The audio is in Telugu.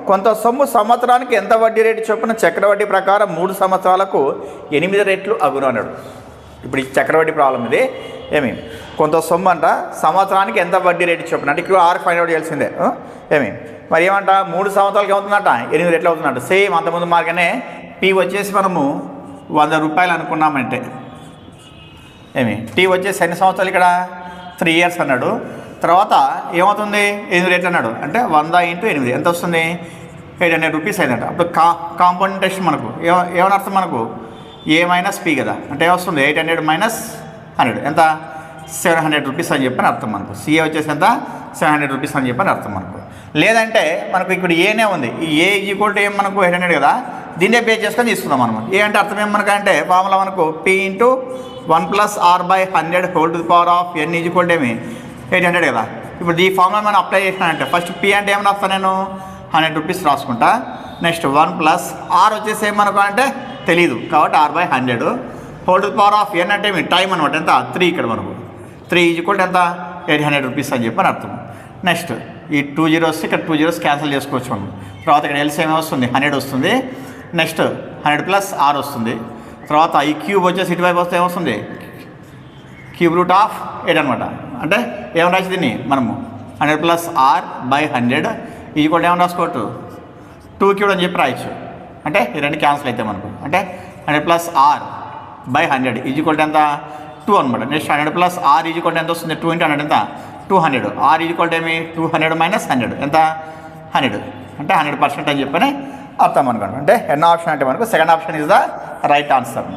కొంత సొమ్ము సంవత్సరానికి ఎంత వడ్డీ రేటు చొప్పున చక్రవడ్డీ ప్రకారం 3 సంవత్సరాలకు 8 రెట్లు అగును అన్నాడు. ఇప్పుడు ఈ చక్రవడ్డీ ప్రాబ్లం ఇది. ఏమి కొంత సొమ్ము అంట సంవత్సరానికి ఎంత వడ్డీ రేటు చొప్పున అంటే ఇక్కడ 6 ఫైండ్ అవుట్ చేయాల్సిందే. ఏమి మరి ఏమంట 3 సంవత్సరాలకి ఏమవుతుందట 8 రెట్లు అవుతుందట. సేమ్ అంతకుముందు మార్గనే పీ వచ్చేసి మనము 100 రూపాయలు అనుకున్నామంటే ఏమి టీ వచ్చేసి ఎన్ని సంవత్సరాలు ఇక్కడ 3 ఇయర్స్ అన్నాడు. తర్వాత ఏమవుతుంది 8 రెట్లు అన్నాడు అంటే 100 × 8 ఎంత వస్తుంది 800 రూపీస్ అయిందట. అప్పుడు కాంపౌండేషన్ మనకు ఏమని అర్థం మనకు ఏ మైనస్ పీ కదా అంటే ఏమొస్తుంది 800 మైనస్ 100 ఎంత 700 రూపీస్ అని చెప్పని అర్థం మనకు. సిఏ వచ్చేసి ఎంత 700 రూపీస్ అని చెప్పని అర్థం మనకు. లేదంటే మనకు ఇప్పుడు ఏనే ఉంది ఈ ఏ ఈక్వల్ టు ఏం మనకు 800 కదా దీన్నే పే చేసుకొని తీసుకుందాం అనమాట. ఏ అంటే అర్థం ఏం మనకంటే ఫార్ములా మనకు P × 1 + r/100 whole to the power of n equal to ఏమి 800 కదా. ఇప్పుడు ఈ ఫార్ములా మనం అప్లై చేసినానంటే ఫస్ట్ పీ అంటే ఏమని రాస్తాను నేను 100 రూపీస్ రాసుకుంటా. నెక్స్ట్ 1 + r వచ్చేసి ఏమనుకో అంటే తెలీదు కాబట్టి r/100 whole to the power of n అంటే ఏమి టైం అనమాట ఎంత 3 ఇక్కడ మనకు 3 ఈక్వల్ టు ఎంత 800 రూపీస్ అని చెప్పని అర్థం. నెక్స్ట్ ఈ 2 zeros ఇక్కడ 2 zeros క్యాన్సిల్ చేసుకోవచ్చు మనం. తర్వాత ఇక్కడ ఎల్సిఎం వస్తుంది 100 వస్తుంది. నెక్స్ట్ 100 + r వస్తుంది. తర్వాత ఈ క్యూబ్ వచ్చేసి ఇటువైపు వస్తే ఏమొస్తుంది క్యూబ్ రూట్ ఆఫ్ 8 అనమాట. అంటే ఏమని రాసి దీన్ని మనము 100 + r/100 ఈక్వల్ ఏమని రాసుకోవచ్చు 2 క్యూబ్ అని చెప్పి రాయొచ్చు. అంటే ఈ రెండు క్యాన్సిల్ అయితే మనకు అంటే 100 + r/100 ఈక్వల్ ఎంత 2 అనమాట. నెక్స్ట్ 100 + r ఈక్వల్ ఎంత వస్తుంది 2 × 100 ఎంత 200. r ఈక్వల్ ఏమి 200 - 100 ఎంత 100 అంటే 100% అని చెప్పని అర్థం అనుకోండి. అంటే ఎన్నో ఆప్షన్ అంటే మనకు second option is the right answer.